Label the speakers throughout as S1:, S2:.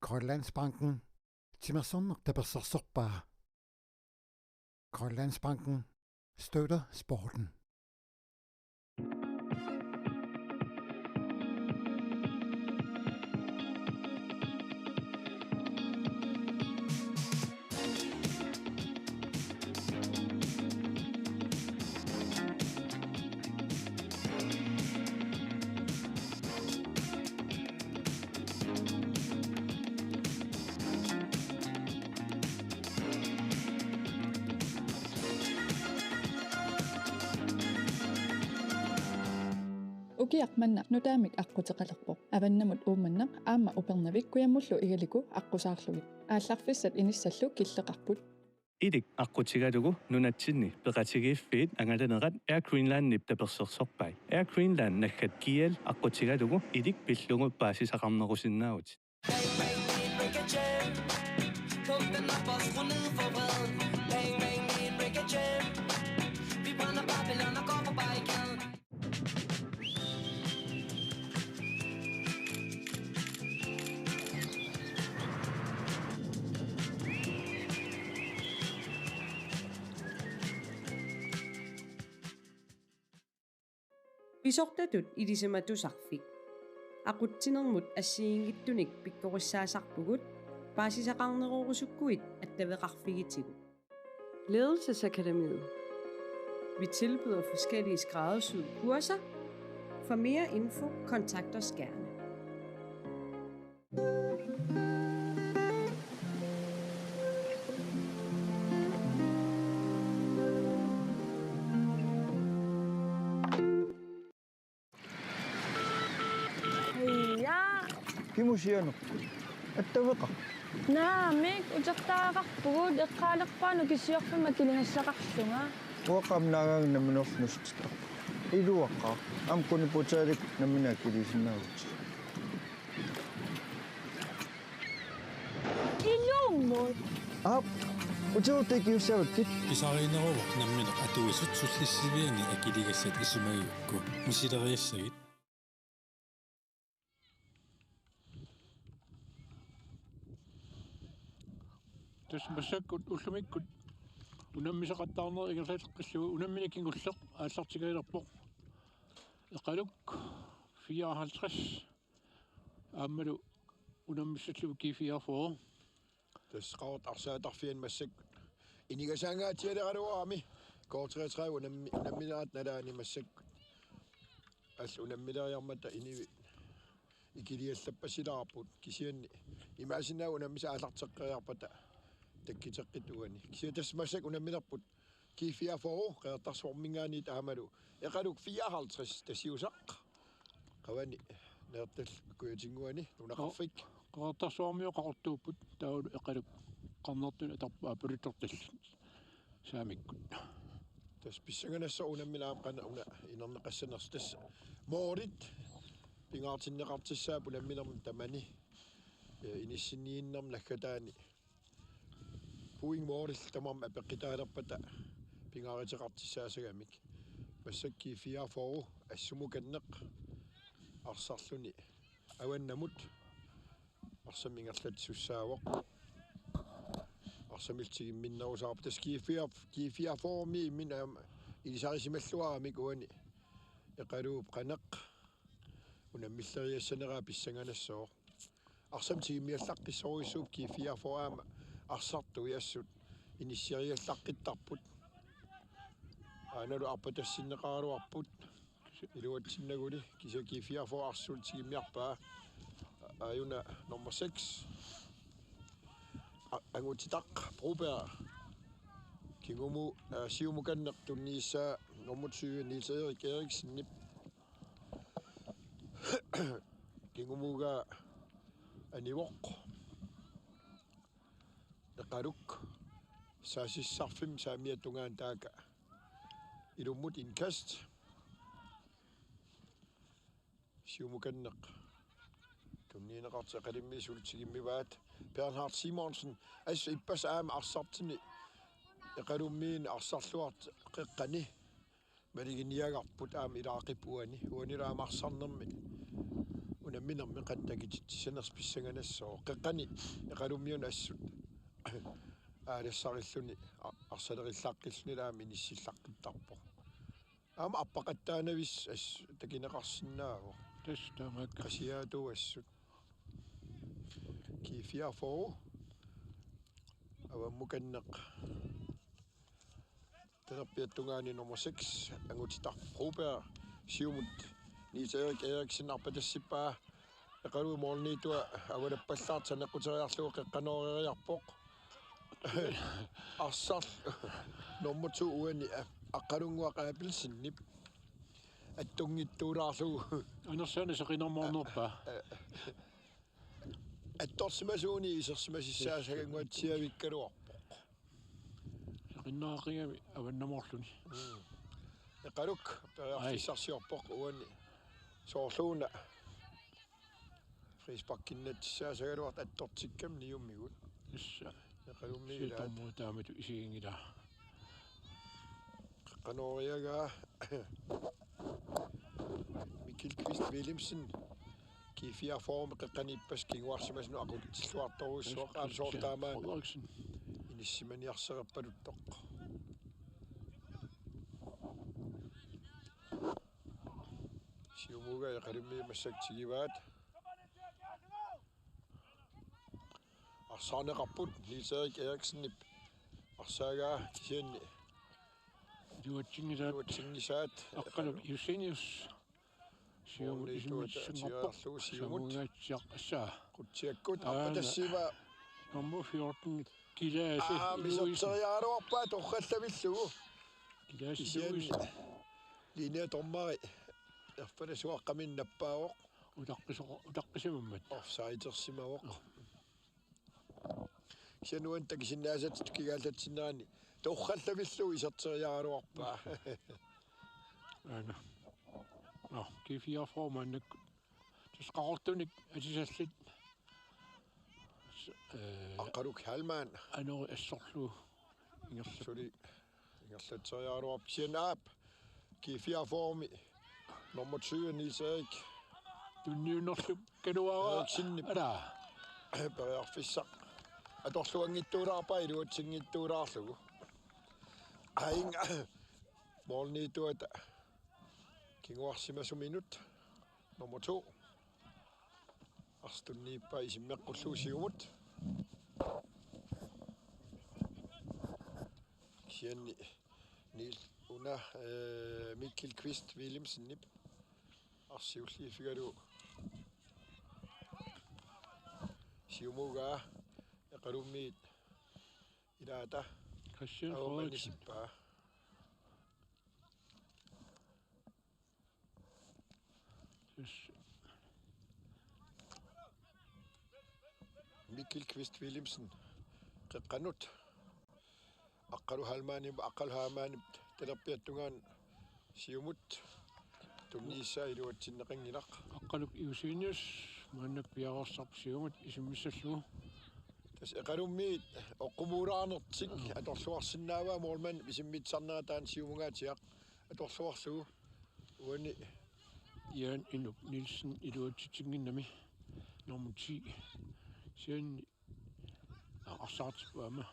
S1: Grønlandsbanken Timmerson Tabersorsorpaa. Grønlandsbanken støtter sporten.
S2: Ukiaqmanna nutaamik aqqutеқалерпоq аваннамут ууманнақ аама упернавик куяммуллу игалику аққусаарлугит аалларфиссат инissаллу киллеқарпут
S3: Idik aqutigalugu nunatsinni peqatigiffiit angalanеqat Air Greenland tapersersorpai Air Greenland nakkat kial aqutigalugu idik pillungu paasisaqarnerusinnaavut
S4: Pisortatut ilisematusarfik. Aqutsinermut assiingittunik pikkorissaassarpugut paasisaqarnerorusukkuit attaveqarfigitigut. Ledelsesakademiet. Vi tilbyder forskellige skræddersyede kurser. For mere info, kontakt os gerne.
S5: Kimusiano. Attawqa.
S6: Naamik utaqtaaqarpugut eqqaalerpaanu kissiorfima kilingassaqarlunga.
S5: Waqamnaagang naminornustaq. Iluaqqa am kuniputaalik namina kilisinnaavut.
S6: Illummut.
S5: Utuutikiussavatkit.
S7: Pisariineruaq nammina atuisut sullissiviani akiligassat isumagiukku misileriassagit.
S8: Tasmassakut ullumikut unammisaqattaarner ingerlaaqillugu unamminikinngulleq aallartigailerpoq eqaluk 54 aammalu unammissallugu kiifiarfoo
S9: tasqaart arsaatarfian massakut inigasaangaatialeqaluarami koortreetrai unamminaat nalaani massakut all unammileriarmata inivi ikiliallappasilaarput kisianni imaasinaa unammisa aallarteqqeriarpata takkiteqqituani kisiatasmassak unammilerput kiifiaforu qeertarsormingaani taamalu eqaluk 54 tasiusaq qawani neertal kuyatinguani tunaqarfik
S8: qeertarsormio qaqortuupput taulu eqaluk qarnertun atarpaa pulittortill saamikkut
S9: tas pissanganassa unammilaam qana una inerneqassaners tas moorit pingaartinneqartissaap unammilerm tamani inissinniinnerm naggataani puing moorit tamam apeqqitaalerpata pingaariteqartissaasagamik massakki fiaforu assumukanneq arsarluni awannamut arsamingerlat sussaawoq arsamiltigimminnerusaarpa tas kiifiaformi min ilisarisimalluaramik uani eqaluup qaneq unammilleriassaneraa pissanganassoor arsamtigimmiallaqqissoruissuup kiifiaforaama arsartui assut inissiariallaqqittarput aanalu arpatassinneqaaruarput iluatsinaguli kisakiifiafo arsultigimmiarpaa ayuna nummer 6 angutitaq Broberg kingumu siumukanneq tunniissaa nummer 20 Niels Erik Eriksen nip kingumuga anivoq eqaluk saasissarfim saamiatungaan taaka ilummut inkast siumukanneq tunniineqarti qalimmiisultigimmivaat Bernhard Simonsen as ippas aama arsartini eqalummiin arsarluart qeqqani maliginiagarput aama ilaaqipuani uaniraama arsarnermi unamminarmi qattakititsaners pissanganassoa qeqqani eqalummiun assut aalissarilluni arsalerillaqqilluni laami inissillaqqittarpo ama appaqattaanavis as takineqarsinnaavo
S8: Testamaak
S9: qasiaatu assut kiifiarfo avammukanneq terappiattungaani nummer 6 angutitar Robert Siumut Niels Erik Eriksen arpatassippaa eqalu morniitua avalappallarta neqquteriarlugu qeqqanooriariarpoq arsar nummer 2 uani aqqalunguaqaapilsinnip attungittuulaarlugu
S8: anersana seqinermornerpa
S9: attorsimasuuni isersimasissaasagangуатсиавиккалуарпоq
S8: seqinnaaqigami avannamorluni
S9: eqaluk periarfissarsiorpoq uani soorluuna frisparkinnatissaasaгаluart attortikkam niummigut
S8: issa
S9: eqalummiila
S8: sitormuutaamatu isiingila
S9: qanoriagaa Mikkel Kvist Willemsen kiifiarforme qeqqanippas kinguarsimasnu aqutsilluartoruussuaq aalsoortaamaan inissimaniarserapaluttoq siumuga eqalummi massaktigivaat arsaarneqarput Niels Erik Eriksennip arsaagaa kisianni
S8: juatsingisaat aqqaluk Eugenius siumut isumitsangorpoq siumugatsiaq assaa
S9: qutsiakkut appatassiva
S8: number 14 kilaasi
S9: misotteriaaluarpaa torrallavillugu
S8: kilaasi
S9: linea tormari erfalasuaqqaminnappaavoq
S8: utaqqisimammat
S9: offsidersimavoq sianuan takisinnaasat kigaaltatsinnaani torrallavillugu iserteriaaluarpaa
S8: ana kiifiarformaannak tasqaqortunik asisallit
S9: aqaluk Halman
S8: anori assorlu
S9: ingersuli ingerlatseriaaluarp sianaap kiifiarformi nummer 20 Niels Erik
S8: tunniunerlu kaluara
S9: ala periarfissaq atorluangittuulaarpaa iluatsingittuulaarlugu aing morniituata kinguarsimasuminut nummer 2 arstunniippa isimmeqqulluusiumut sianni Niels una Mikkel Kvist Willemsennip arsiulliifigalu siumugaa eqalummiit ilaata
S8: Christian Frederiksen
S9: Mikkel Kvist Willemsen qeqqanut aqqalu halmaanib aqqal haamaanib talerpiattungaan siumut tunniissaa iluatsinneqangilaq
S8: aqqaluk Eugenius maannak piaqarsarp siumut isimmissallugu
S9: tas eqalummiit oqqumuulaanertik atorluarsinnaavaa moorman isimmitsarnaataan siumugaatiaq atorluarlugu uani
S8: Jan Inuk Nielsen iluatsitsinginnami nummer 10 sianni arsaartispaama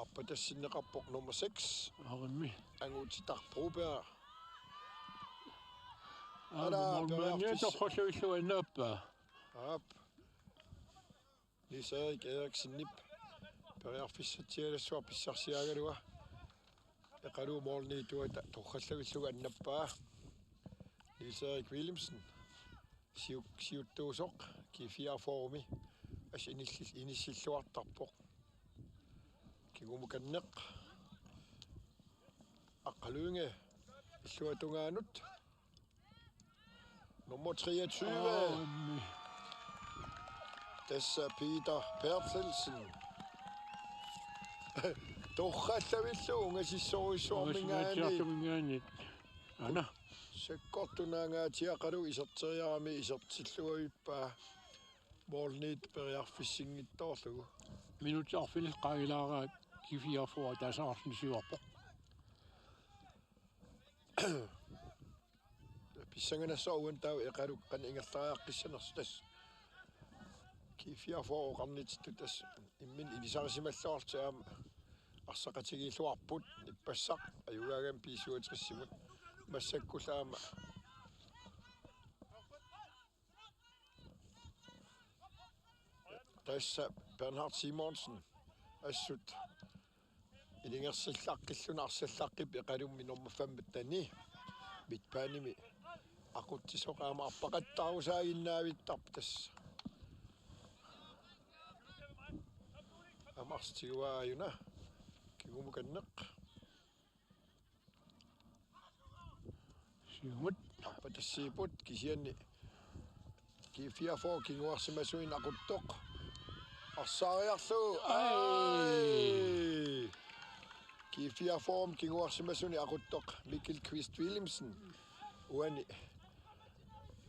S9: appatassineqarpoq nummer 6
S8: arimmi
S9: angutitar Robert
S8: torralluillu annaappa
S9: ap Niels Erik Eriksennip periarfissatialassuar pissarsiaagalua eqalu morniituata torrallavilluga annappaa Niels Erik Willemsen siuttuusoq kiifiarformi as inissilluartarpoq kigumukanneq aqqaluunge illuatungaanut nummer 23 Tessa Peter Perthelsen torrallavillu ungasissoruissuarmingaani
S8: ana
S9: sekkortunaangaatiaqalu iserteriarami isertilluavippaa morniit periarfissingittoorlugu
S8: minutiarfinil qaagilaara kifiarfua taasaarsnisiuarpoq
S9: писсанганасса уантау эқалуккан ингерлариаққиссанерс кифиафоо-оқарнититту тас иммин илисарисималлуартаама арсақатигииллуарпут иппассақ аюгаагам пиисуатиқиссимут массаккулаама тасса Bernhard Simonsen ассут илингерсиллаққиллуна арсаллаққип эқалумми норма 5 тани митпааними ақуттисоқаама арпақаттаарусаагиннаавиттарп тасса амарстигуааюна кигумуканнеқ
S8: сиумут
S9: аппатассиипут кисианни кифиафоо кингуарсимасуин ақуттоқ арсаариарлу ай кифиафоом кингуарсимасуни ақуттоқ Mikkel Kvist Willemsen уани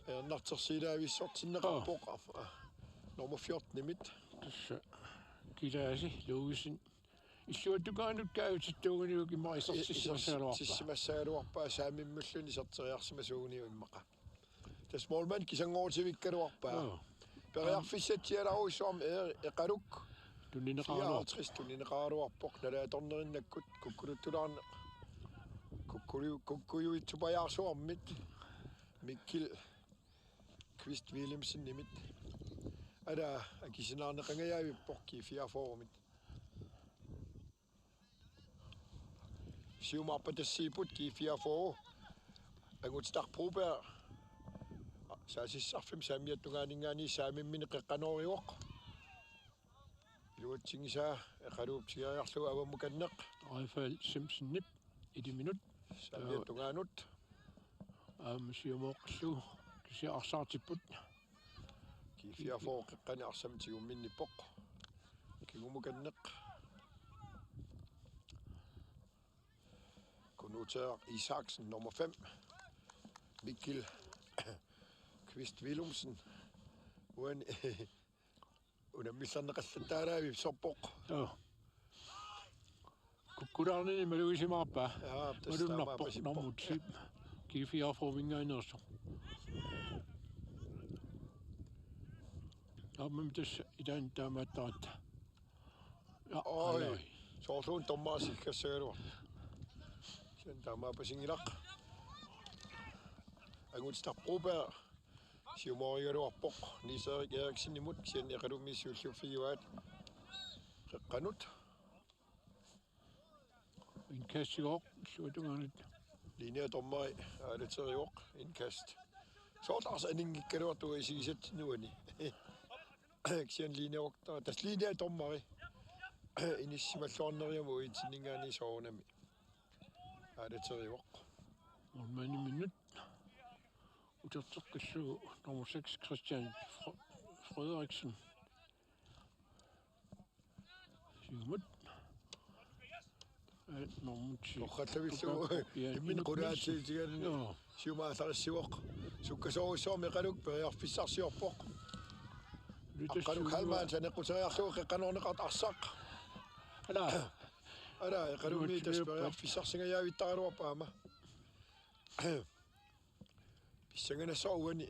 S9: нартерсилаависсортиннеқарпоқ номер 14 нимит
S8: тасса килааси луусин иллуаттукаанут каавититтуугуниуки маисертиссимассаалуарпа
S9: тиссимассаалуарпаа саамиммуллуни сертериарсимасуугуниу иммақа тас молман кисангоортивиккалуарпаа периарфиссатсиаларуисуарми эқалук тунинеқаруарпоқ налааторнериннаккут куккулуттулаарне куккуюитсупаяарсуармит Mikkel Kvist Willemsen нимит ада акисинаарнеқангаявиппоқ кифиафоорумит сиумарпатассиипут кифиафоо агутстарпрубер саасиссарфим саамиаттугаанингаани саамиммини қеққанориуоқ илуатсигиса эқалууптигериарлуг аваммуканнеқ
S8: Rafael Simpson nip 1 minut
S9: саамиаттугаанут
S8: сиумооқлу кисиарсаартиппут
S9: кифиафоо қеққани арсамтигумминниппоқ кигумуканнеқ Kunuter Isaksen nummer 5 Mikkel Kvist Willumsen uen unamillarneqallataalaavip sorpoq
S8: kukkularnini maluisimaarpa malunarpoq normutsi kifiarfoomingaainersu ammam tassa itaan taamaattaratta
S9: oi soorluun tommaasikkassagalua sen taamaapasingilaq agutstaqruupa siumorigaluarpoq Niserik Eriksen-nimut sian eqalumissiullufiuaat qeqqanut
S8: inkassigooq suutungaanut
S9: linea tommai aalateriuoq inkast soortaarsa aningikkaluartuga isigisattinuani sian lineorta tas linea tommari inissimalluarneriamu uitsinningaani soorunami aalateriuoq
S8: Molmani minut uterteqqillugu nummer 6 Christian Frederiksen siumut nummer 10
S9: oqallavillugu immin qulaatiitiganni siumaallarissuoq sukkasoorissuarmi qaluk periarfissarsiorpoq qaluk halmaan saneqquteriarlugu qeqqanorneqart arsaq ala qalummi tasperiarfissarsingayaavittarluarpaama писсанганасса-уани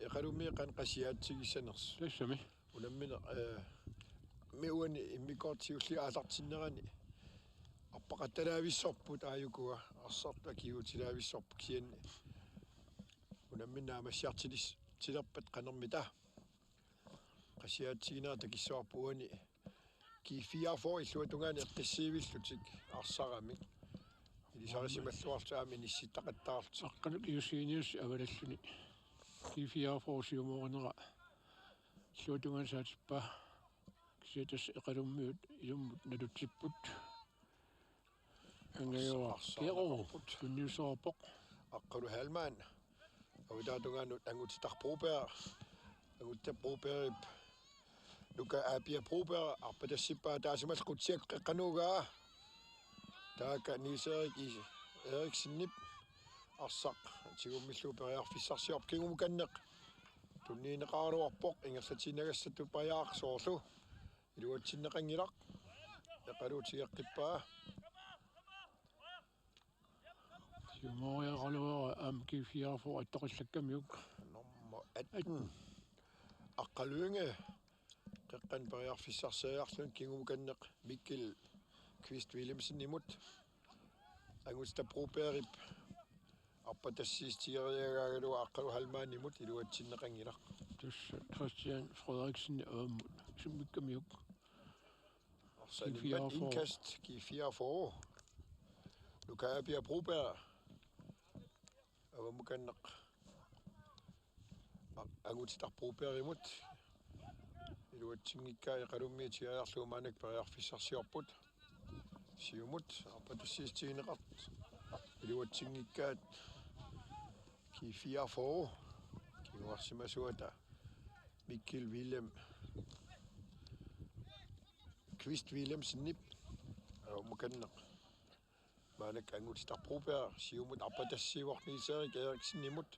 S9: эқалуммиеқан қасиаатсигиссанерс
S8: тассами
S9: уламмина меуани иммикоортиулли аалартиннерани аппақатталаависсорпут ааюкуа арсарта киутилаависсорпу кианни уламминаа массиартилис тилерпат қанермита қасиаатсигинаа такиссуарпуани кифиафоо иллуатунгаани эққиссиивиллутик арсарамик илисарисималлуартаами нисситтақаттаарлу
S8: аққалук иусииниус авалаллуни кифиафоорсиумоорнера иллуатунгаасаатиппа кисиатас эқалуммиут илуммут налутсиппут ангайоа керорпут тунниусоорпоқ
S9: аққалу халмаан авитаатунгаанут ангутитарпрупеа агуттапруперип лука апиа прупеа арпатассиппаа таасимал қутсиак қеққануугаа таaka Niserik Eriksen-nip арсақ тигуммиллуу периарфиссарсиорп кигумуканнеқ тунниинеқаруарпоқ ингерлатинагассату паяарсоорлу илуатсиннеқангилақ эқалуутигеққиппаа
S8: Kiumoriaqalua kifiarfu attoqillakkammiuk.
S9: Nummer 18. Aqalunge qeqqan pariarfissarsaarlun kingumukanneq Mikkel Kvist Williamsen imut. Angusta properip appatassiistiariagaagalu aqqalu halmaan imut iluatsinneqangilaq.
S8: Tussa Christian Frederiksen aamut summikkammiuk.
S9: Sanimmat indkast kifiarfu. Lukaapia proper. Avamukanneq angutitaq proper imut. Iluatsingikkaa iqalummiitiaarluumaanak pariarfissarsiorput. Siumut appatassiistigineqart. Iluatsingikkaat kifiarfu. Kinguarsimasuata Mikkel William Kvist Williamsen nip. Avamukanneq maanak angutitaq proper siumut appatassiuorniiserik Eriksen imut.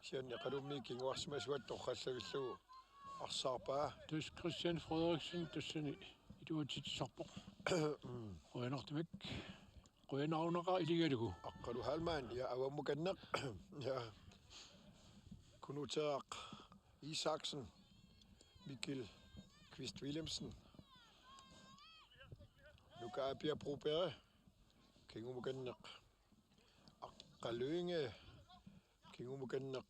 S9: Sian iqalummi kinguarsimasuat torqallavilluu arsaarpaa.
S8: Tus Christian Frederiksen tussani iluatitsarpoq. Qoyanartumik qoyanaarunaqa iligalugu.
S9: Aqqalu halmaan ja avamukanneq ja kunutaaq Isaksen Mikkel Kvist Williamsen. Lukaapia proper kingumukanneq Aqalunge kingumukanneq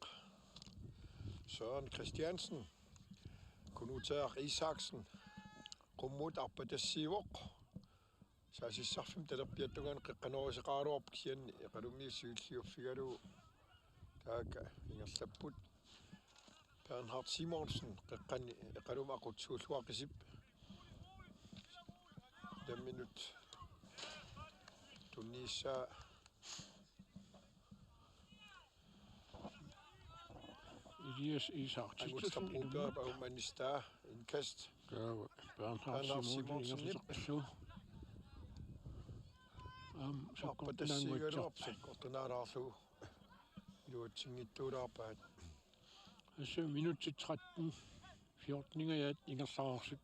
S9: Søren Christiansen kunutaaq Isaksen qummut arpatassiivoq saasissarfim talerpiattungaan qeqqanoriseqaaruarp sian iqalummiissuilliuffigalu taaka ingerlapput Bernhard Simonsen qeqqan iqalum aqutsuulluaqisip 5 minut Tunisia
S8: Elias Isak
S9: Angusta proper baumanista indkast
S8: Bernhard Simonsen ingerlapallu.
S9: Sapportunaarlu iluatsingittuulaarpaat.
S8: Assa minut 13 14-ingajaat ingerlararsut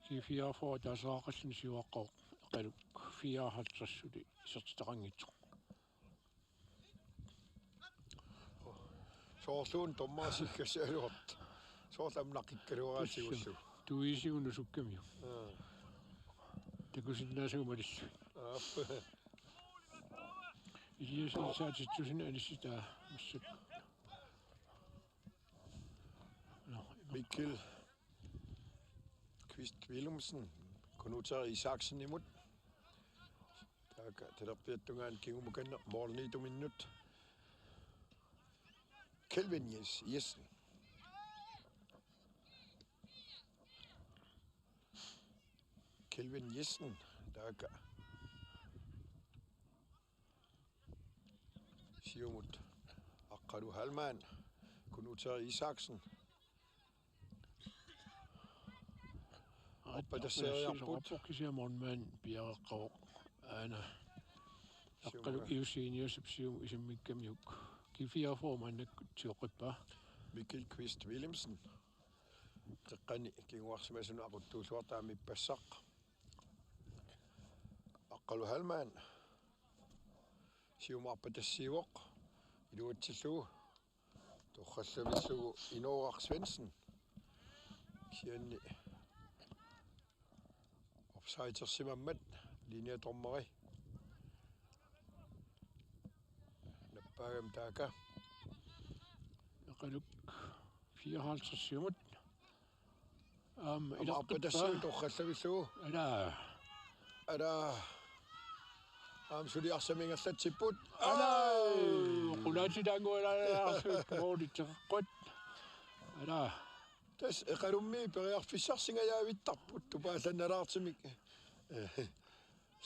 S8: kifiarfu tasaaqallun siuaqqoq qaluk 54 isertitaqangitsoq.
S9: Soorluun tommaasikkasaaluart. Soorlamnaqikkaluaraasiullu.
S8: Tuisigunu sukkamiu. Takusinnaasumalillu. Elias saatitsusina alissita massut.
S9: Mikkel Kvist Williamsen kunutaaq Isaksen imut. Taaka talerpiattungaan kingumukanneq morniitu minnut. Kelvin Jessen. Kelvin Jessen taaka siumut aqqalu halmaan kunutaaq Isaksen.
S8: Appatassiariarput kisiamornmaan piaqaqqawoq aana aqqalu iusiiniusup isammikkamiuk kifiarfu maannakkutsioqippa
S9: Mikkel Kvist Williamsen qeqqani kinguarsimasunu aquttuulluartaamippassaq aqqalu halmaan siumaarpatassiivoq iluatsillugu torqallavillugu Inooraq Svendsen sianni offsideersimammat linjatormari nappaagam taaka
S8: qaluk 54
S9: ilaqpatassuut torqallavillugu ala suliarsamingallatsipput
S8: qulaatidaangualaarsuut moolitseqqat ala
S9: tas eqalummi periarfissarsingajaavittarput tupaallanalaartimik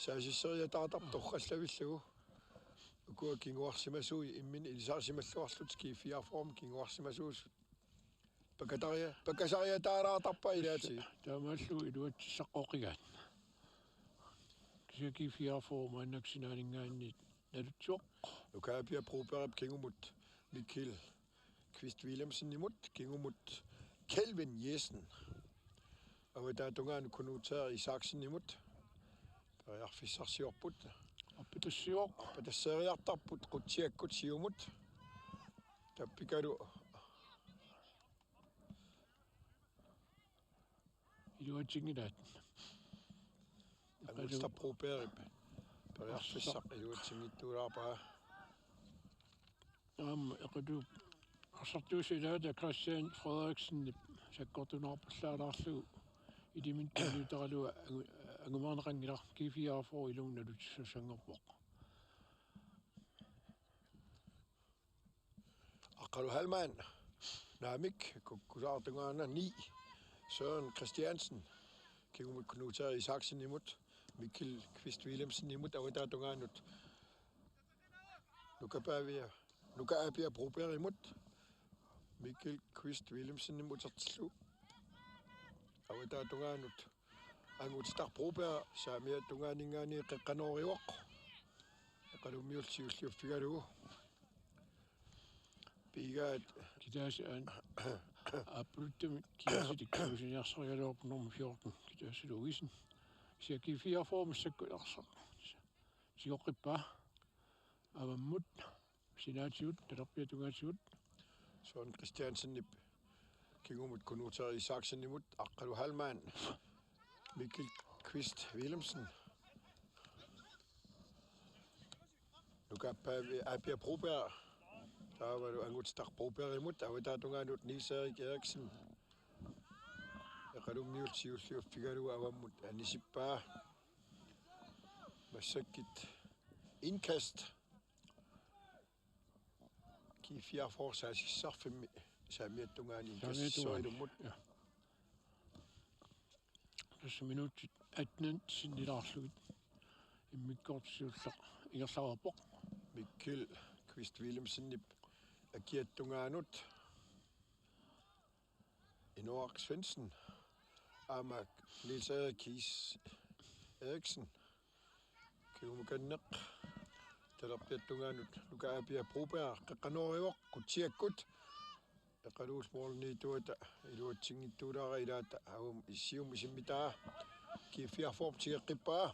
S9: saasisseriataatarp torqallavillugu ukua kinguarsimasui immin ilisaarsimalluarlut kifiarform kinguarsimasuus pakataria taaraatarpa ilaati
S8: taamallu iluatissaqqoqigaat kifiarform annaksinaaningaanni nalutsuoq
S9: lukaapia properap kingumut Mikkel Kvist Williamsen imut kingumut Kelvin Jessen avatatungaan kunutaaq Isaksen imut periarfissarsiorput
S8: аппитассиоқ
S9: аппатассериартарпут qutiakkut siumut tappikalu
S8: илуатсингилаат
S9: ангустапруперип периарфиссақ илуатсингиттуулаарпаа
S8: эқаду арсартуусилаата Christian Frederiksen саккортунаарпаллаалаарлугу илиминталуутаралуа ангумаарнеқангилар кифиаафоо илунгналут сангорпоқ
S9: Aqalu Halman Namik Kusaartungaana 9 Søren Christiansen Kigumut Knuter Isaksen imod Mikkel Kvist Willemsen imod Avadatungaanut Nuka Broberg imod Mikkel Kvist Willemsen imod Tartlu Avadatungaanut Angut Star Broberg Samia Tungaaningani Qanoriwaq Aqalumiulsiulliuffigalugu Bigat
S8: китаасаан аппруттами киаситиккусиниарсаригалуорп норм 14 китаасилугисен сиакифиаформассаккуларсақ сиоққиппаа аваммут синаатиут талерпиатугаатиут
S9: Søren Christiansen nip Kigumut Knuter Isaksen imod Aqalu Halman Mikkel Kvist Willemsen Nuka Broberg Der var du angut stak Broberg imod Avadatungaanut Nils-Erik Eriksen Aqalumiulsiulliuffigalu avamut anisippaa massakkit indkast Kifia forsasissarfimmi saamiattungaani kassissoilumut
S8: tässä minuutit 18 sinnilaarlugit immikkortsiullaq ingerlavarpoq
S9: Mikkel Kvist Willemsen nip akiattungaanut Inoak Svendsen Amak Nils-Erik Eriksen Kigumukanneq talerpiattungaanut Nuka Broberg qaqqanoriuaq qutiakkut eqaluusmoorniituata iluatsingittuulaara ilaata avum issium isimmitaa kifiarform tigeqqippaa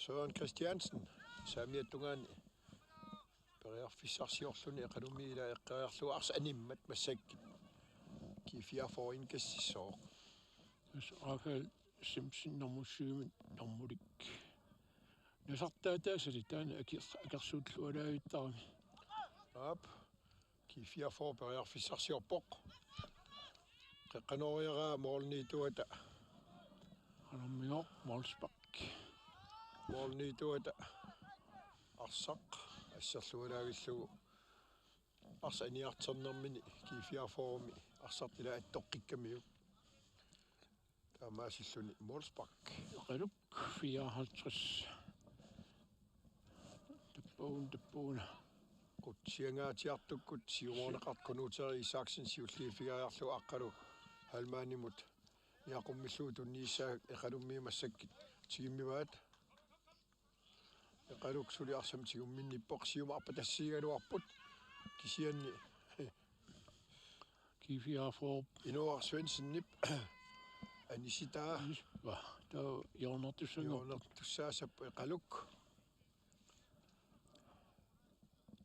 S9: Søren Christiansen saamiattungaani periarfissarsiorluni eqalumi ila eqqariarlugu ars animmat massakkit kifiarfor inkassissooq
S8: Rafael Simpson normusyumin normulik nasartaataasali taana akерsuutlualaagittарами
S9: Ap kifiarfor periarfissarsiorpoq qaqqanoriaraa moorniituata
S8: anormigoq Molsbak
S9: moorniituata arsaq ассерлуалаагиллугу арс аниартернэрмини кифиарфорumi арсартила аттоққиккамиу таамаасиллуни Молсбак
S8: qaluk 54 таппуна
S9: qutiangaatiartukkut siumorneqart Knuter Isaksen siulliifigariarlu aqqalu halmaanimut niaqummilluu tunniissaak eqalummi massakkit tigimmivaat eqaluk suliarsam tigumminnippoq siumarpatassiigaluarput kisianni
S8: kifiarfor
S9: Inoar Svendsen nip anisitaa
S8: taa
S9: yornertussaasappu eqaluk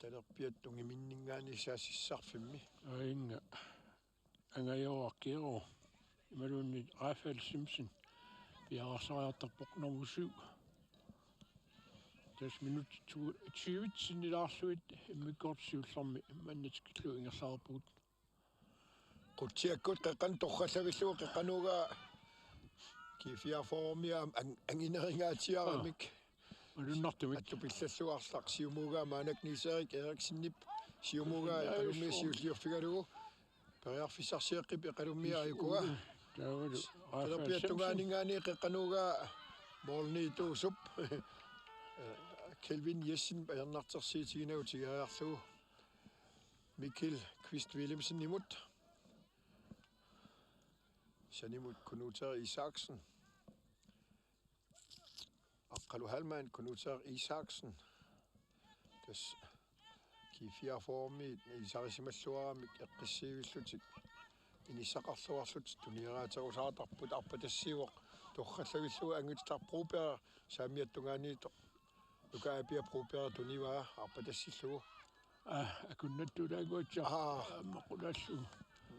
S9: talerpiattungiminningaani saassissarfimmi
S8: ainga angajoarkiero imalunni Rafael Simpson piarasariartarpoq normusyug 10 minut 20 sinnilaarluit immikkortsiullermi mannatikillu ingerlaarpuut
S9: qutiakkut qaqqan torrallavilluu qaqqanuugaa kifiarformia angineringaatiaramik
S8: malunnertumik
S9: attupillalluarslaq siumuugaa maanak Nils-Erik Eriksen siumuugaa eqalummi siulliuffigalugu periarfissarsiaqqip eqalummi ayukuga
S8: taavalu
S9: talerpiattungaanigaani qaqqanuugaa moorniituusup Kelvin Jessen bajernartersiitiginautigariarlugu Mikkel Kvist Willemsen imod sanimut Knuter Isaksen Aqalu Halman Knuter Isaksen tas kifiarformi isarisimalluaramik eqqissiivillutik inissaqarluarlut tunieraatarusaartarput arpatassiuoq torrallavilluu anguttar Broberg saamiattungaaniito Nukaapiya proper tuniwa arpatassillugu.
S8: Akunnattuulaaguatsa maqulaallu.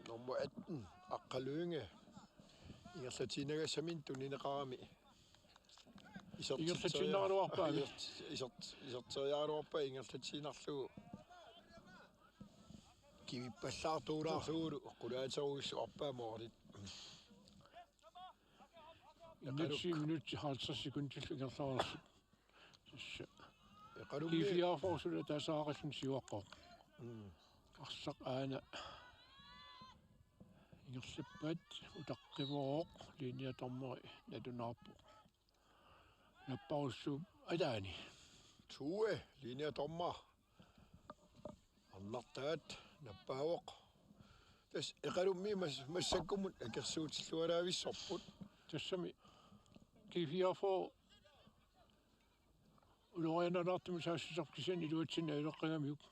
S9: Nummer 18 Aqqalønge. Ingerlatinagasamin tunineqarami.
S8: Ingerlatinnaruarpaa.
S9: Iserteriaaruarpa ingerlatinarlugu. Kivippallaartuulaarlugu qulaateruissu arpaamoorlit.
S8: 90 minutter 50 sekunder ingerlaarsu. Kifiarforsulla tasaaqallun siuaqqoq. Arsaq aana ingerlippat utaqqivooq liiniatormeri natunaarpu. Napparussuup adaani.
S9: Tue liiniatormar. Annartaat nappaawoq. Tas eqalummi massakkumut akersuutillualaavissorput.
S8: Tassami kifiarfor ulorianalaartumi saassisarkisen iluatsinna ileqqagamiuk.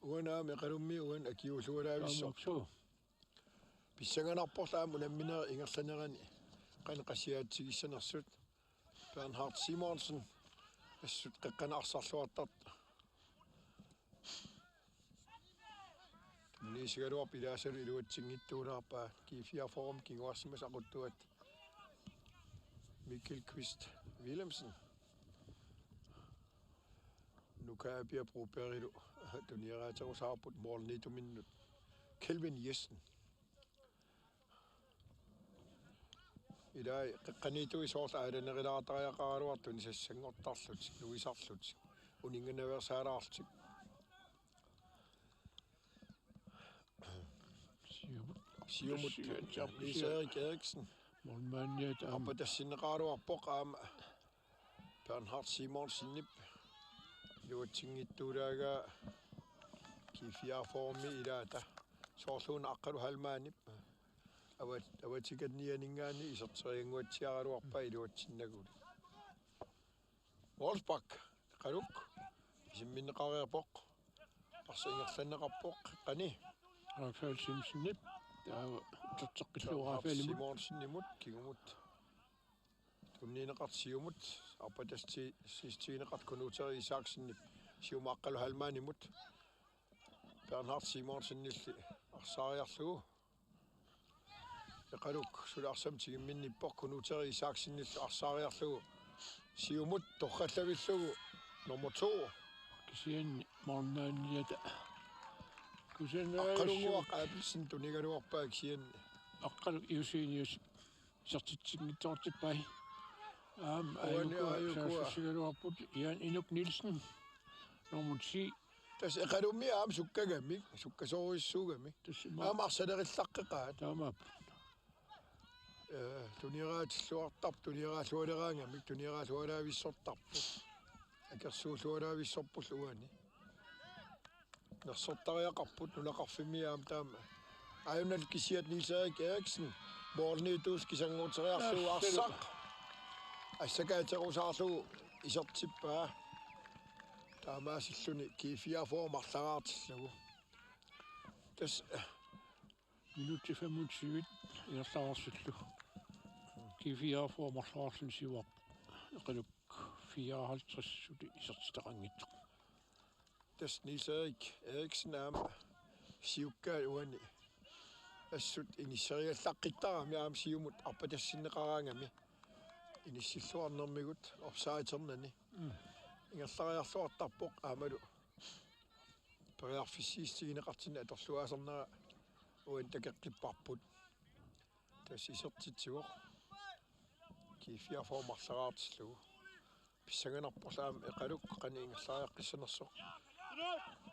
S9: Uanaam eqalummi uan akiullualaavissor. Pissanganarporlaam unamminera ingerlanerani qaneqasiaatsigissanersut Bernhard Simonsen assut qaqqanaarsaarluartart niisigaluar pilaasalu iluatsingittuunaarpaa kifiarforum kinguarsimas aquttuat Mikkel Kvist Willemsen Nukaapia Bruperilu tunieraatarusaarput moorniituminnut Kelvin Jessen Idai qaqqaniitui soorla aalanerilaatariaqaaruartuni sassangortarlut nuisarlut uningenaversaalaartik Siumut Erik Eriksen
S8: Molmanniat
S9: appatassinneqaaruarpoq aama Bernhard Simonsen luatsingittuulaaga kifiarformi ilaata soorluuna aqqalu halmaanip avatikannianingaani iserterianguatsiaraluarpa iluatsinnaguuli Wolfsbach qaluk isimminneqariarpoq arsingerlanneqarpoq qani
S8: Rafael Simpsonip tatseqqillu Rafael
S9: Simonsenimut kigumut tunnineqarsiumut arpatastiineqart kunuteri Isaksenip siumaqqalu halmaanimut Bernhard Simonsennilli arsaariarlugu eqaluk sularsam tigimminnippoq kunuteri Isaksennilli arsaariarlugu siumut torrallavillugu nummer 2
S8: kisianni mornaanniata
S9: Aqqalunguaq aapilsin tunigaluarpaak sianni
S8: aqqaluk iusiinius sertitsinngitsoortippai ayukuasigaluarput Jan Inuk Nielsen nummer 10
S9: tas eqalummi sukkagamik sukkasoruissuugamik arsalerillaqqiqaat
S8: taamaap
S9: tunieraatilluartarp tunieraallualeraangamik tunieraallualaavissortarput akersuullualaavissorpul uani nersortariaqarput nulaqarfimiaam taama ajunal kisiat Niels Erik Eriksen moorniituus kisanguuteriarlugu arsaq assakaaterusaarlugu isertippaa taamaasilluni kifiarformarlaraartillugu tas
S8: minutti 25 inerlaarsillu kifiarformarlaraarlun siuaq eqaluk 54 suli isertitaqangittu
S9: tas Niels Erik Eriksen aama siukkaa uani assut inisseriallaqqittarami aama siumut arpatassinneqaraangami inissilluarnermigut offside-ternani ingerlariarluartarpoq aamalu periarfissiistigineqartinna atorluaasernera uan takeqqipparput tas isertitsuoq kifiarformarlaraartillugu pissanganarporlaam eqaluk qani ingerlariaqqissanersoq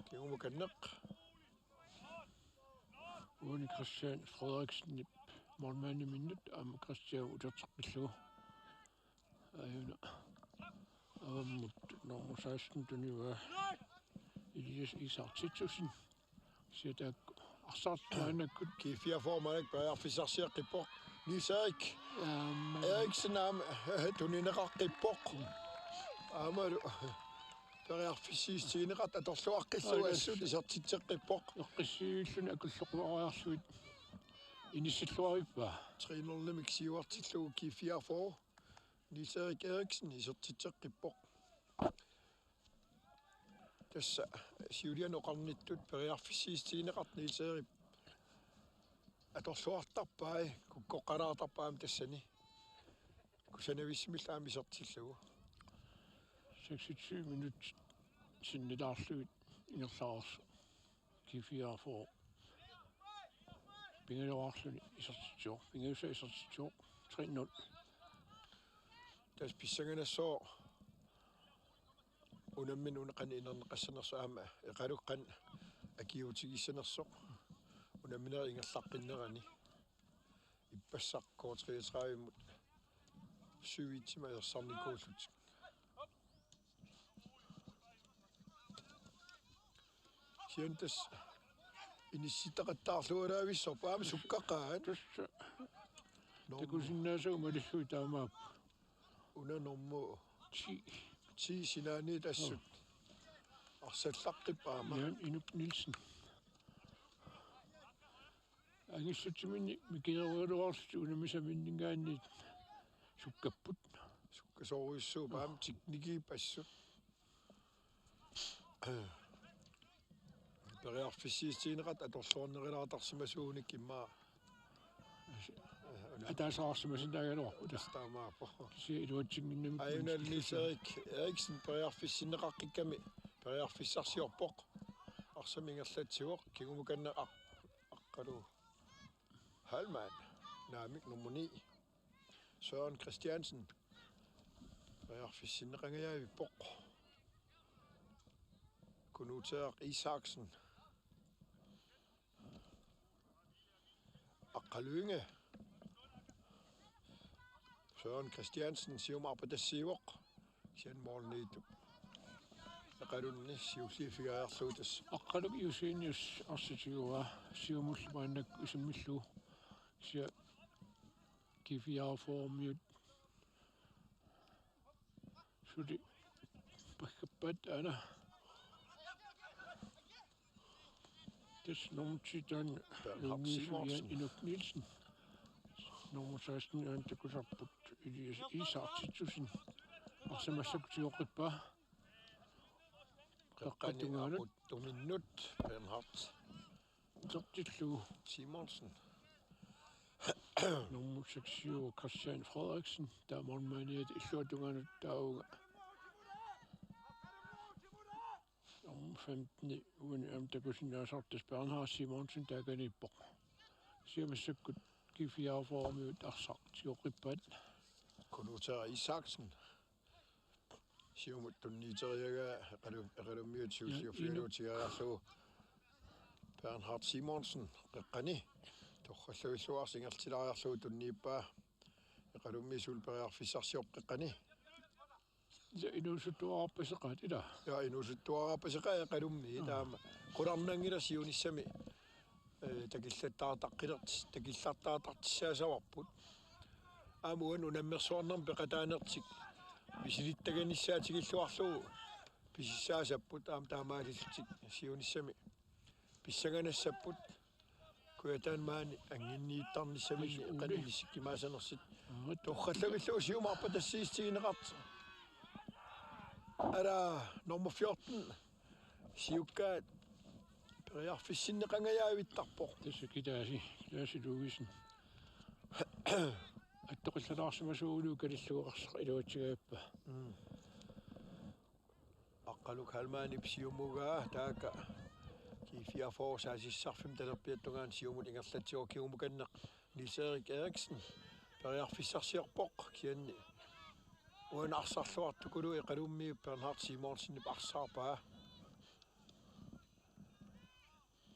S9: kingumukanneq
S8: uani Christian Frederiksen mormaaniminnut aama Christian uterteqqillugu ayuna avammut nummer 16 tuniva Elias Isartitsusen siataak arsaartuanakkut
S9: kifiarformanak periarfissarsiaqqippoq Niels Erik Eriksen aama tunineqarqippoq aamalu periarfissiistigineqart atorluaqqillugu assut isertitseqqippoq
S8: eqqissiilluni akulloquariarluit inissilluarippa
S9: treinerlemik siuartillugu kifiarfor Niels Erik Eriksen isertitseqqippoq tässä siulian oqarnittut periarfissiistiineqart niilseerip atorluartarpai kukkoqalaartarpaam tassani kusanavissimillаамисертиллугу
S8: 26 minut sinnilaarluit inerlaarsu kifiarfoo pingeluarluni isertitsuoq pingelusa isertitsuoq 3-0
S9: tas pissanganassoo unammin unaqani inerneqassanersaama eqaluqqan akiutigissanersoq unamminera ingerlaqqinnerani ippassaq koortriitraavimut syviitsima ersarnikuullut sientas inissitaqattaarlualaavissor paama sukkaqaat
S8: tussa takusinnaasuu malissui taamaap
S9: unanormu ti sinaani tassut arsallaqqippaama
S8: Jørgen Inuk Nielsen angissutsimini mikinerualuarlut unamisaminningaanniit sukkapput
S9: sukkasoruissuu paama teknikiipassut periarfissiistiineqat atorluornerilaartarsimasuunik immaa
S8: атаасаарсимасинаагалуарпу
S9: таамаапо
S8: си илуатсингиннами
S9: аюналлисерик Eriksen periarfissinneqaqqikami periarfissarsiorpoq арсамингерлатсигоq kigumukанна аққалу Halman naamik nummer 9 Søren Christiansen periarfissinneqangayavippoq Kunuteaq Isaksen Aqalynge Søren Christiansen siumarpatassiivoq sian morniitu aqalunni siusiifigaarluutas
S8: аққалук иусииниус арситигуа сиумуллумааннак исуммиллу sia kifiarformiut sudi pakkapat ana des nomtitan Simonsen Inuk Nielsen nummer 16 antakusarput isaartitsusin arsamassaktioqippa qaqqatungaanut
S9: tuminnut Bernhard
S8: tortillu
S9: Simonsen
S8: nummer 6 Christian Frederiksen der morgenmaniet illuatungaanut tauga nummer 15 uen amtakusinnaasartas Bernhard Simonsen taganippoq siamassakut kifiarformiut arsartioqippat
S9: Kunuteaq Isaksen siumut tunniiteriaga eqalummiut siusiufianuutigaarlu Bernhard Simonsen qeqqani torralluilluarsingertilariarlu tunniippaa eqalummisul periarfissarsiop qeqqani
S8: ja inusuttuarappaseqat ila
S9: ja inusuttuarappaseqa eqalummi taama qularnangila siunissami takillartaartaqqilertis aamuan unammersuarnerm peqataanertik visilittaganissaatigiluarlugu pisissaasapput aam taamaaliltik siunissami pissanganassapпут kuyataan maani anginniittarnissami qanilissikimaasanersit torrallagillu siumarpa tassiistigineqart ala nummer 14 siukkaat periarfissinneqangajaavittarpoq
S8: tässä kitaasi luuvisen аттоқиллалаарсимасуулуу калиллугеқарсақ илуатсигааппа
S9: аққалук халмаанip сиумугаа таака кифиафоорсаасиссарфим талерпиаттугаан сиумут ингерлатсиор кигумуканнеқ Nils-Erik Eriksen periarfissarsiорпоқ кианни уан арсарлуартукулу иқалумми Bernhard Simonsen арсаарпаа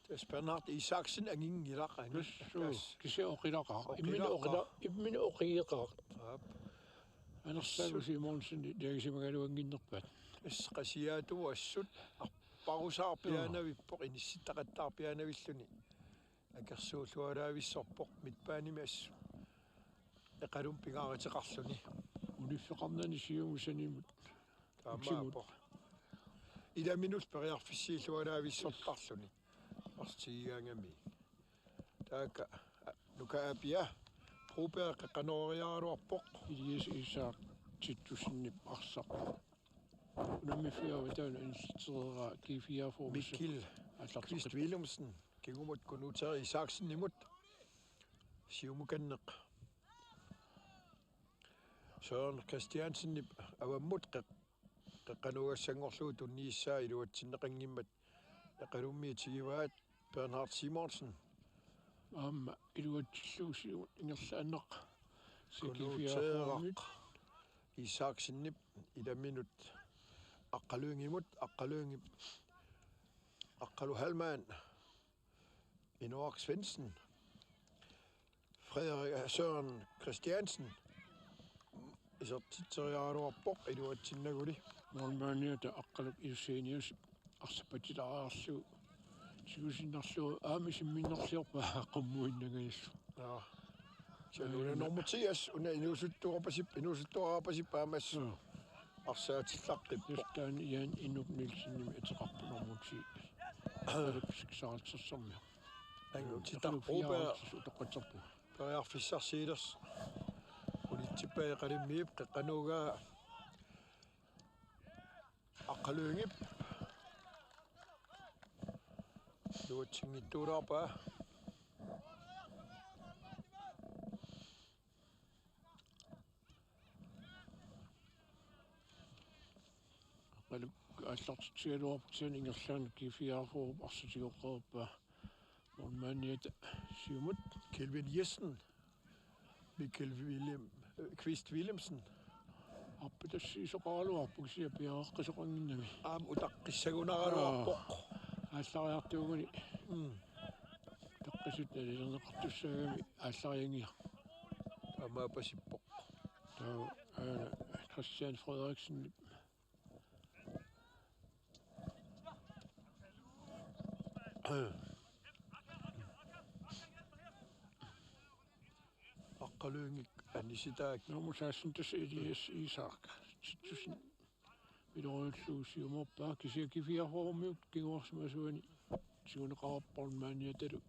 S9: Das Bernhard Isaksen angingilaqani
S8: кисиоқилақаа иммина оқиеқаа анерсаагу Simonsen дагисимагалуангиннерпат
S9: эсқасиаатуа ассут арпарусаарпианавиппоқ инисситтақаттаарпианавиллуни акерсуулуалаависсорпоқ митпааними ассу эқалум пигааратеқарлуни
S8: униффеқарнани сиумусанимут
S9: таамаапоқ иламинус периарфиссииллуалаависсортарлуни арстигиангами таaka нукаапиа прупереққаноориааруарпоқ
S8: илиас исаақ титтусиннип арсақ unammi fiavatauna insittera kiifiaformissa
S9: Mikkel Kvist Willumsen kingumut kunuteri Isaksen imut siumukanneq Søren Christiansen avammut qanuassangorluu tunniissaa iluatsinneqangimmat aqalummiitigivaat Bernhard Simonsen
S8: amma iluatilluusiu ingerlaanneq
S9: sikifiaformit Isaksen ilaminut aqqaluungip Aqqalu Halman Inoak Svendsen Frederik Søren Christiansen isartiteriaaruarpoq iluatsinaguli
S8: normaalniata aqqaluk iussiinius arsapatилаарарлу сигусиннарлуу аамисимминнерлиорпа аққуммуиннагаяллу
S9: Sjælune normatias una inusuttuarapasip aamass арсаатиллаққип
S8: юстаани яан иннупнилсинними атеқарпунэрмути алапсиксаалтерсэрми
S9: ангутитарпуупаа
S8: тоққатерпу
S9: периарфиссарсиилерс улитсиппаа қалиммиип қеққануугаа аққалуингип луутсингиттуулаарпаа
S8: qaluk аллартитсигалуарпутсиан ингерлаана кифиаарфууп арсутигоққерпаа норманиата сиумут
S9: Kelvin Jessen Mikkel Kvist Willemsen
S8: аппатассиисоқаралуарпуксиа пиааққисоқангиннами
S9: utaqqissagunaraluarpoq
S8: ааллариартуугуни таққисут алилернеқартуссаагами ааллариангиа
S9: амаапасиппоқ
S8: таа Christian Frederiksen
S9: аққалуингик аниситаак
S8: нормусаассинтас илиас Isaac титсусин видоруиллуусиуморпаа кисиакифиарформиук кигуарсимасуани сигунеқарпорнмааниаталу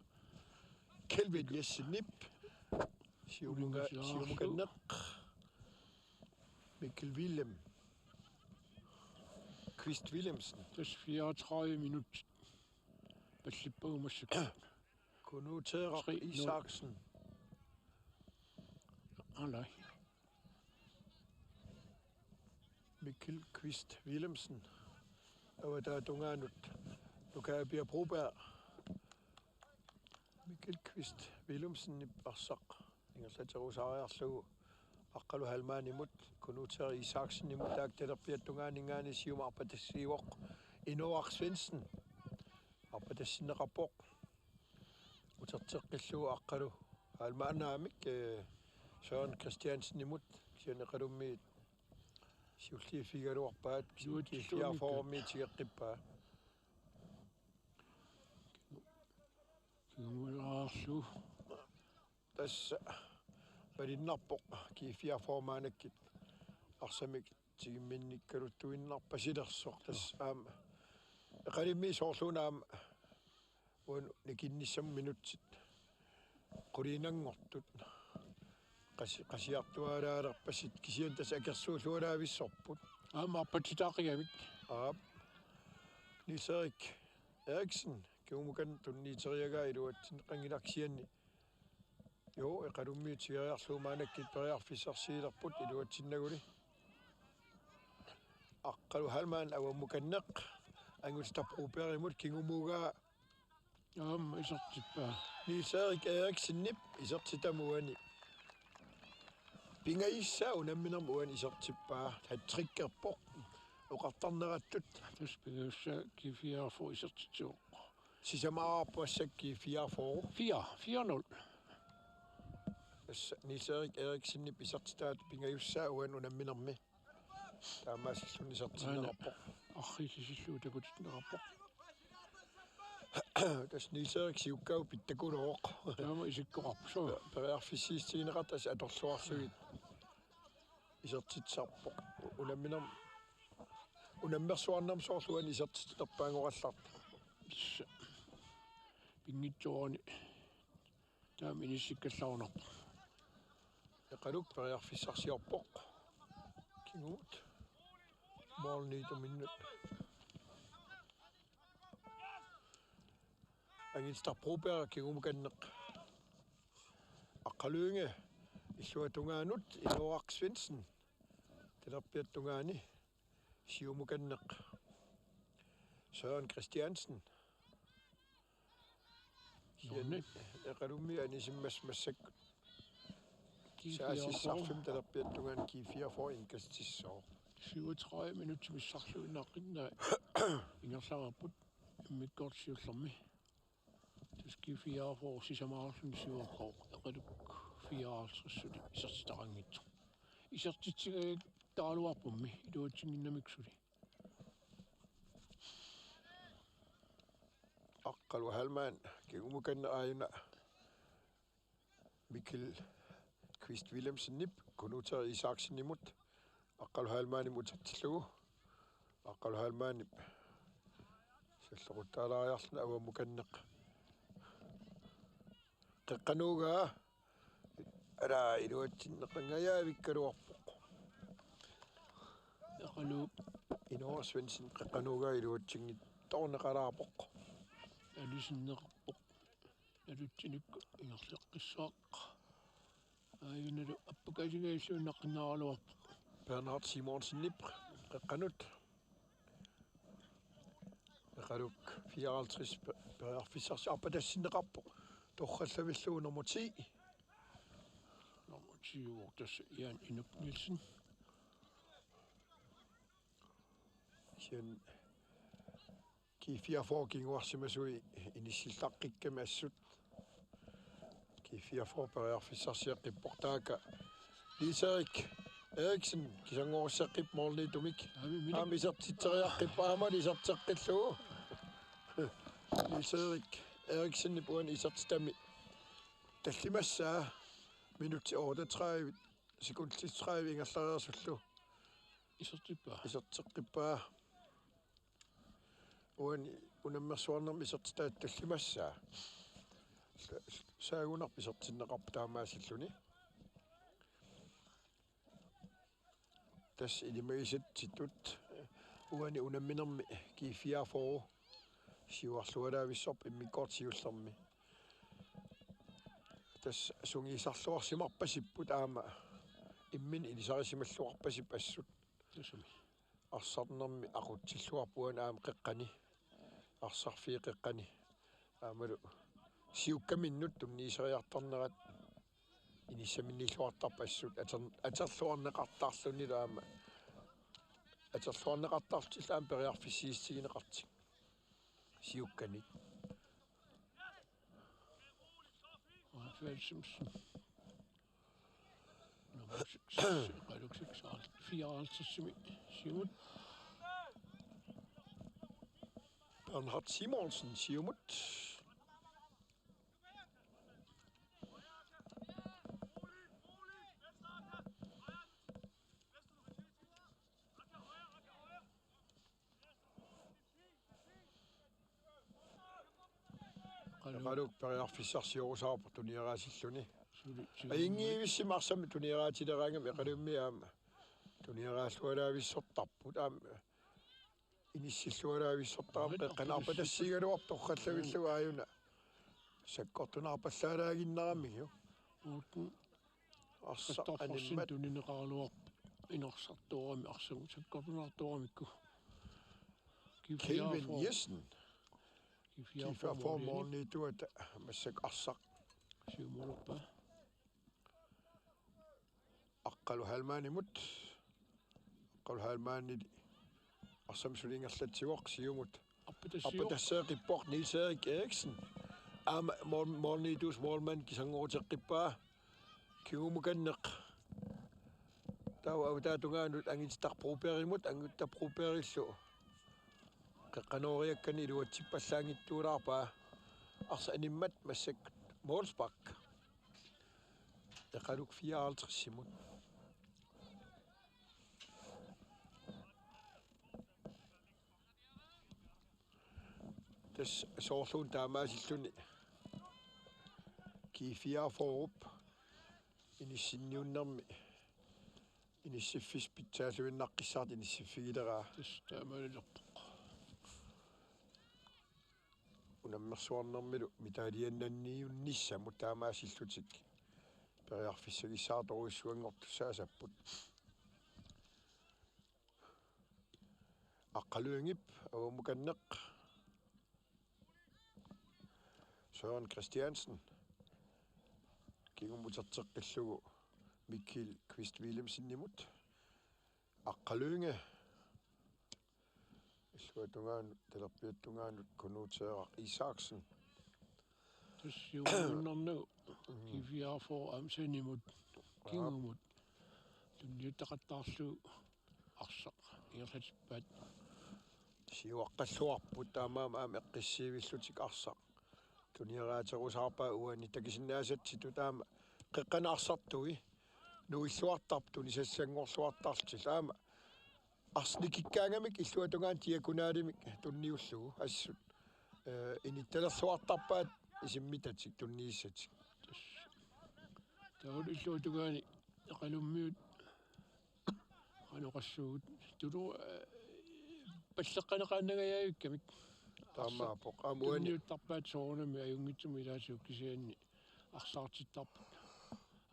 S9: Kelvin Jessen nip siumukanneq Mikkel Willem Kvist Willemsen
S8: тас 34 минут паллиппагумассак
S9: Kunuterer Isaksen
S8: алай
S9: Mikkel Kvist Willemsen avatatungaanut Lukaapia Broberg Mikkel Kvist Willemsen nipparsaq ingerlaterusariarlugu aqqalu halmaanimut Kunuterer Isaksen nimut taaktalerpiattungaanningaani siumarpatassiivoq Inoak Svendsen arpatassinneqarpoq uterteqqillugu aqqalu halmaanaamik Søren Christiansen imut sianeqalummiit siulliifigaluarpaat kifiarformiitigeqqippaa
S8: кигумулаарлу
S9: тасса валиннарпоқ kifiarformaanakkit арсамик тигимминниккалуттуиннарпасилерсоқ тас аама эқалимми соорлуунаама уан никинниссам минутсит qulинангортут qasiartualaалерпассит кисиан тас акерсуулуалаависсорпут
S8: аама аппатитаақиамик
S9: Nils-Erik Eriksen kiumukan tunniiteriagaa iluatsin qangilaqsianni jo eqalummiitiariarluumaanakkit periarfissarsiilerput iluatsinnaguli aqqalu halmaan avammukanneq angutitapruuperimut kingumuugaa
S8: аама исертиппаа
S9: Nils-Erik Eriksen nip isertitamuani pingaissa unamminermu uan isertippaa hattrikkerpoq uqartarnerattut
S8: тас пигусса кифиарфу исертитсуоқ
S9: sisamaarpuassakki 4-4
S8: 4-0
S9: Nils-Erik Eriksen nip isertitaat pingayussaa uan unamminermi taamaassallun isertinnerarpoq
S8: аррисисиллуу такутитнерарпоқ
S9: tas Nils-Erik siukkau pittakuleroq
S8: таама исиккоқарпу
S9: periarfissiistigineqartas atorluarsugit isertitsarpoq unammersuarnam soorluan isertitterpaangorallart
S8: пингитсуарни таама инисиккаллаарнарпу
S9: eqaluk periarfissarsiorpoq kingumut morgenito minut. Angin starprober kingumukanneq. Aqalunge illuatungaanut Ilorak Svendsen. Telerpiattungaani siumukanneq. Søren Christiansen. Hian eqalummi anisimmasmassak. Saasissarfim telerpiattungaan Q4 for inkastissoo.
S8: 37 minutter missarluinnaaqqinnaa ingerlaraput immikkорsiullermi tuski 4 for sisamаарlun siuaqoo eqaluk 54-suli isertitarangitsu isertitsigaak taaluarpummi iluutsinginnamiksuli
S9: Aqqalu Halman kingumukanne aayuna Mikkel Kvist Willemsen nip kunuter Isaksen imut Aqqalu Halman imutattillugu Aqqalu Halman nip salluquttaalaariarluna avammukanneq qeqqanuugaa ala iluatsinneqangayaavikkaluarpoq
S8: eqalu
S9: Inor Svendsen qeqqanuugaa iluatsingit torneqalaarpoq
S8: алисиннеқарпоқ алутсиникку ингерлеққиссаақ ааюнаlu аппакасигаиллууннаққинааралуарпоқ
S9: Bernhard Simonsen nip qeqqanut eqaluk 54 perarfissarsi apatassineqarpoq torrallavilluu nummer 10
S8: nummer 10 tas Jan Inup Nielsen
S9: Sian Q4 for kinguarsimasui inissillaqqikkamassut Q4 for perarfissarsiaqqipportaaka Liserik Eriksen kisangorussaqqip mornitumik aamisertitseriaqqippaama liserteqqillugu Liserik Eriksen nipuan isertitami tallimassaa minutti 38 sekundi 30 ingerlariarsullu iserteqqippaa uan unammersuarnermi isertitaat tallimassaa saagunarpi isertinneqarpu taamaasilluni tas inimagisat situt uani unamminermi Q4 for siuarlualaavissorp immikkortiullermi tas sungiisarluarsimarpassipput aama immin ilisarisimalluarpassip assut
S8: tasumi
S9: arsarnermi aqutsilluarpuan aama qeqqani arsarfii qeqqani aamalu siukkaminnut tumniiseriartarnerat inissaminniilluartarpassut aterluarneqartaarluni laama aterluarneqartartillaam periarfissiissigineqartik siukkani
S8: Rafael Simpson nummer 6 qaluk 54 siumut
S9: Bernhard Simonsen siumut qaluk periarfissarsiurusaarpu tunieraasilluni aingiivissimarsami tunieraatilerangam eqalummi aama tunieraaslualaavissortarput aama inissillualaavissortaram qeqqanarpatassigaluarp torrallavillugu aayuna sakkortunarpallaalaaginnarammigiu
S8: uutun
S9: arsa
S8: animmat tunineqarluarp inersartuarami arsagu sakkortunartuaramikku
S9: Kelvin Jessen Q4 for mornituat massak arsaq
S8: siumuluppa
S9: Aqqalu Halmanimut Aqqalu Halmani arsamsulingerlatsiuaq siumut appatasseeqippoq Niels Erik Eriksen aama mornitus morman kisangorteqqippaa kingumukanneq tawa avtaatungaanut angitstarproperimut anguttaproperillu qeqqanooriakkani iluatsippallaangittuulaarpaa arsa animmat massak Målsbak eqaluk 54 simut tas soorluun taamaasilluni Q4 forup inissinniunnermi Inissifis pitsaasuinnaqqissaart inissifigileraa.
S8: Taamaallerpoq.
S9: Unammersuarnermilu mitaaliannanniunnissam taamaasillutik. Periarfissagissaartoruissuangortussaasaput. Aqqaluungip avumukanneq. Søren Christiansen. Kingumuterteqqillugu Mikkel Kvist Willemsen-nimut. Aqqaluunga illuatungaan talerpiattungaanut kunuuteeraq Isaksen.
S8: Tassiuunnernagu kiviarfor amsanimut kingumut tunniuttaqattaarlu arsaq igerlatippaat
S9: siuaqqalluarput taamaama eqqissiivillutik arsaq tuniaraaterusaarpaa uani takisinnaasattitu taama qeqqanaarsartui nuilluartarptuni sassanngorluartartil taama arsnikikkaangamik illuatungaan tiakunaalimik tunniullugu assut inittalерluartarpaat isimmitatik tunniissatik
S8: taul illuatugaani aqalummiut qanuqassugut tulu паллеққанеқааннагаяавиккамик
S9: таамаапоқ амуани
S8: tunniuttarpaat soorunami ajungitsumi ilaasiukkisianni арсаартиттарпут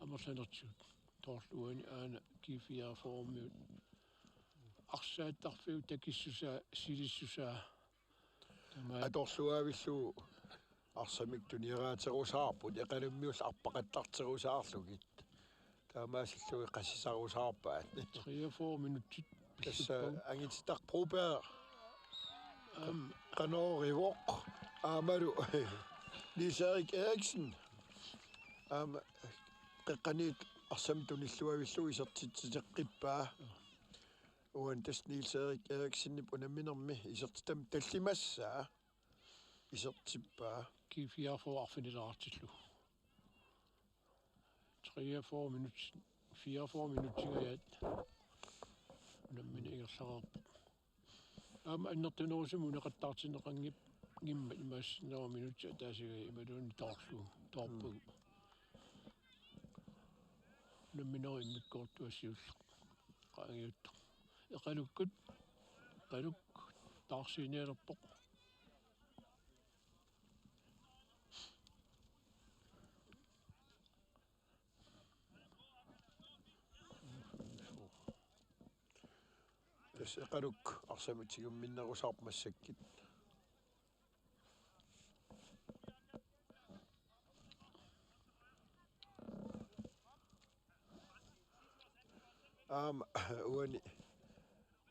S8: амерланертигут тоорлуани аана кифиафоормиут арсааттарфиу такиссусаа силиссусаа
S9: аторлуаавиллу арсамик туниераатерусаарпут эқалуммиул арпақаттартерусаарлугит таамаасиллуи qassisarusаарпаат
S8: 3-4 минутит
S9: касса ангитстақ пробер каноривоқ амару Lisa-Erik Eriksen qeqqaniit arsamtunilluavilluu isertititeqqippaa uan tas Lisa-Erik Eriksen-nip unamminermi isertitam tallimassaa isertippaa
S8: kifiarfoarfinilaartillu 3-4 minut 4 minutigajaat unammina igerlaraarpu aama annertunerusumu neqattaartineqangip ngimma imaassinera minutia taasiga imaluuni toorpu numminero immikkoortuassiulleq qaangiuttu eqalukkut qaluk taarsiineelerpoq
S9: tas eqaluk arsamitigiumminnerusarpmassakkit uani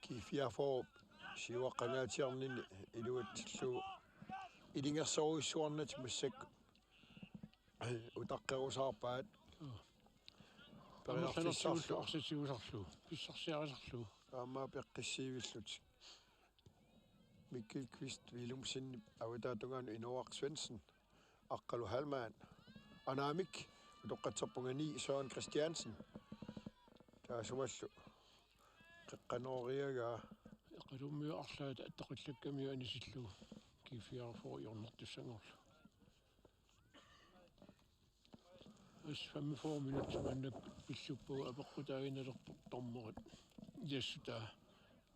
S9: kifiafor siuaqqanaatiarnini iluatsillu ilingersoruissuarnat massak utaqqerusaarpaat
S8: periarfissarlu arsatiusarlu pissarsiarisarlu
S9: aammaa peqqissiivillut Mikkel Kvist Willemsen avataatugaanu Inoaq Svendsen aqqalu Halmaan anaamik utoqqatserpungani Søren Christiansen taasumallu qeqqanooriagaa
S8: eqalummiu arlaata attaqillakkamio anisillu kifiarfor iornertussangorlu as 45 minutter mannak pilluppuga apeqqutaaginelerpoq tormorit iassutaa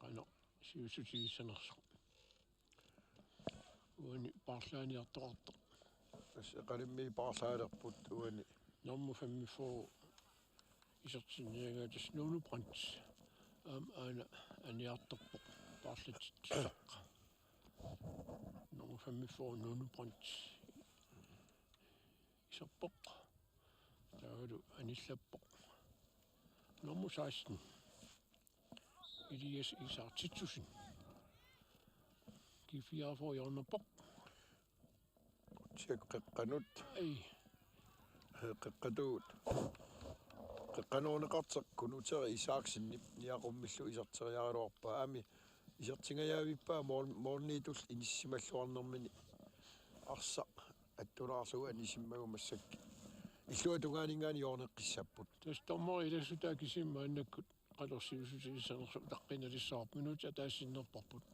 S8: qano siussutigissanersoq uani parlaaniartoqartoq
S9: as eqalimmi parlaalerput uani
S8: normu 45 isertinnianga tasnuunu brants aana aniartorpoq parlatitsaq normu 45 nuunu brants iserpoq taulu anillappoq normu 16 Elias isaartitsusin kifiarfor iornerpoq
S9: qeqqanut
S8: ei
S9: qeqqatuut qeqqanuuneqarteqqunuteri Isaksen niaqummillu iserteriaruarpa aami isertingajaavippa morniitul inissimalluarnermini arsaq attulaarlugu anisimmagumassakki illuatungaaninngaani yoorneqqissapput
S8: tas tormori ilassutaa kisimma annakkut qalorsiusutissanersu taqqinalissaarp minutia taassinnerparput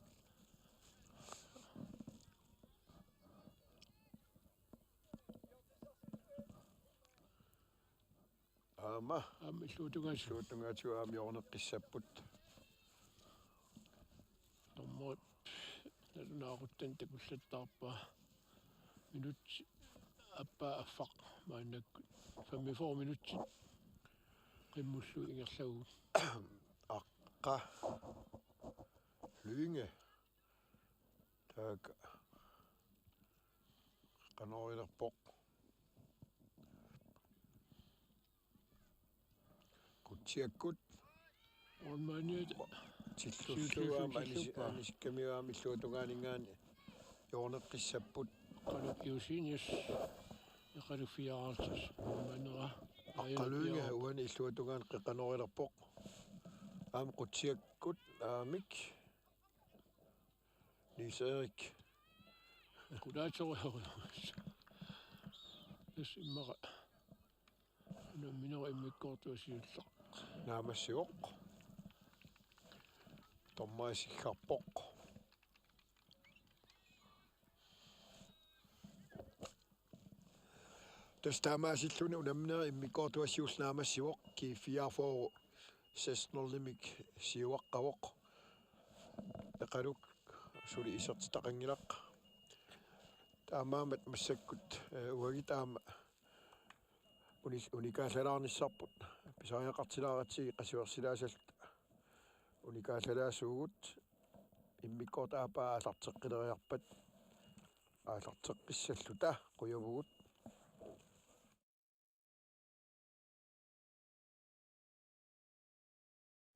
S9: Ama
S8: illuutungaas
S9: luutungaatuaami orneqqissapput
S8: tormuut nalunaaquttan takullattaarpaa minut appaa affaq maannakku 45 minuutsit qimmullu ingerlagu
S9: aqqa lyinge taak qanorilerpoq kutsiakkut
S8: ormaaniat
S9: tilluutuaama aniskamiuaami illuutungaanингаани yoorneqqissapput
S8: qaluk iusiinius iqalufiaartus ormaanera
S9: aqallyinge uani illuutungaan qeqanorilerpoq aam qutsiakkut aamik Niserik
S8: kudaatoriorus is immaqa minera immikkoortuasiullaq
S9: naamassigoq tormaasigarpoq tastamaasilluni unammineri immikkoortuasiulnaamassigoq ki 44 sesnorlimik siuaqqavoq eqaluk suli isertitaqangilaq taamaamat massakkut uagitaama unikaalalaarnissarput pisariaqartilaaratigi qasuersilaasalt unikaalalaasuugut immikkoortaapaa aallarteqqileriarpat aallarteqqissalluta quyavugut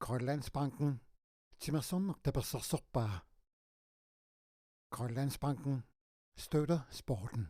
S1: Grønlandsbanken Timmersunner tapersarsorpaa. Grønlandsbanken støtter sporten.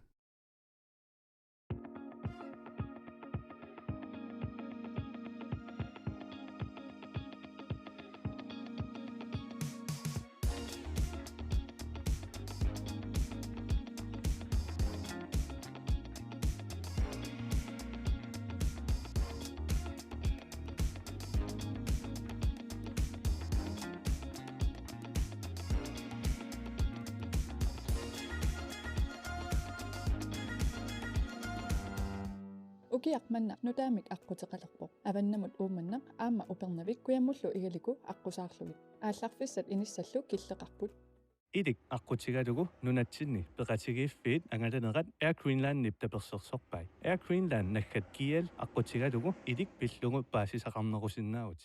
S2: Ukiaqmanna nutaamik aquteqalerpoq avannamut uumannaq aamma upernavik kuyamullu igaliku aqusaarlugit aallarfissat inissallu killeqarput
S3: idik aqutigalugu nunatsinni peqatigiiffiit angalanerat Air Greenland tapersersorpai Air Greenland nakkat kial aqutigalugu idik pillugu paasisaqarnerusinnaagut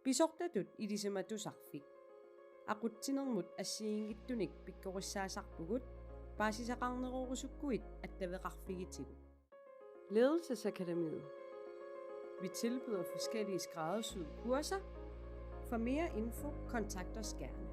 S4: Pisortatut ilisematussarfik. Aqutsinermut assiingittunik pikkorussaasarpugut paasisaqarnerorusukkuit attaveqarfigitigu. Ledelsesakademiet. Vi tilbyder forskellige skræddersyede kurser. For mere info kontakt os gerne.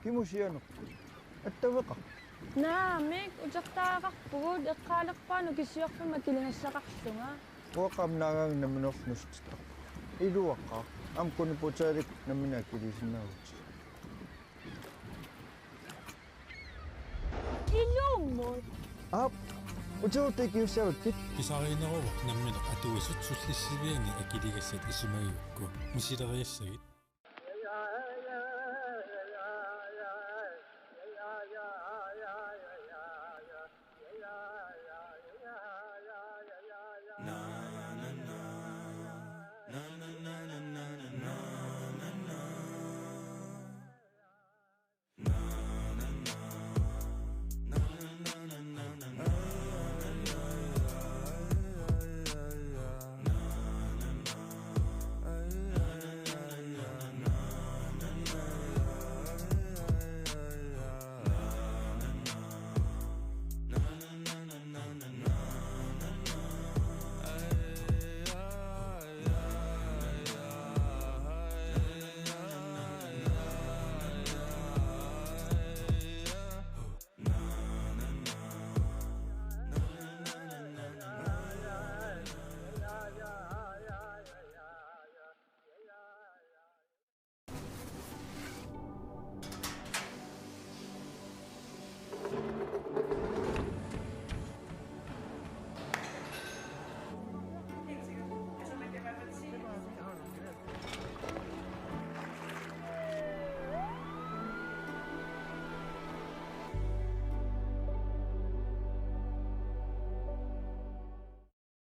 S5: Kimusianok attaveqa
S6: Naamik utertaaqarpugut eqqaalerpaanu kissiorfima kilingassaqarlunga
S5: uaqamnaagaang naminernustiqa iluaqqa am kuniputaalik namina kilisinaagut
S6: Illummut
S5: ap utuutikiussavakit
S7: Pisariineruvoq nammineq atuisut sullissiviani akiligassat isumagukku musileriassagit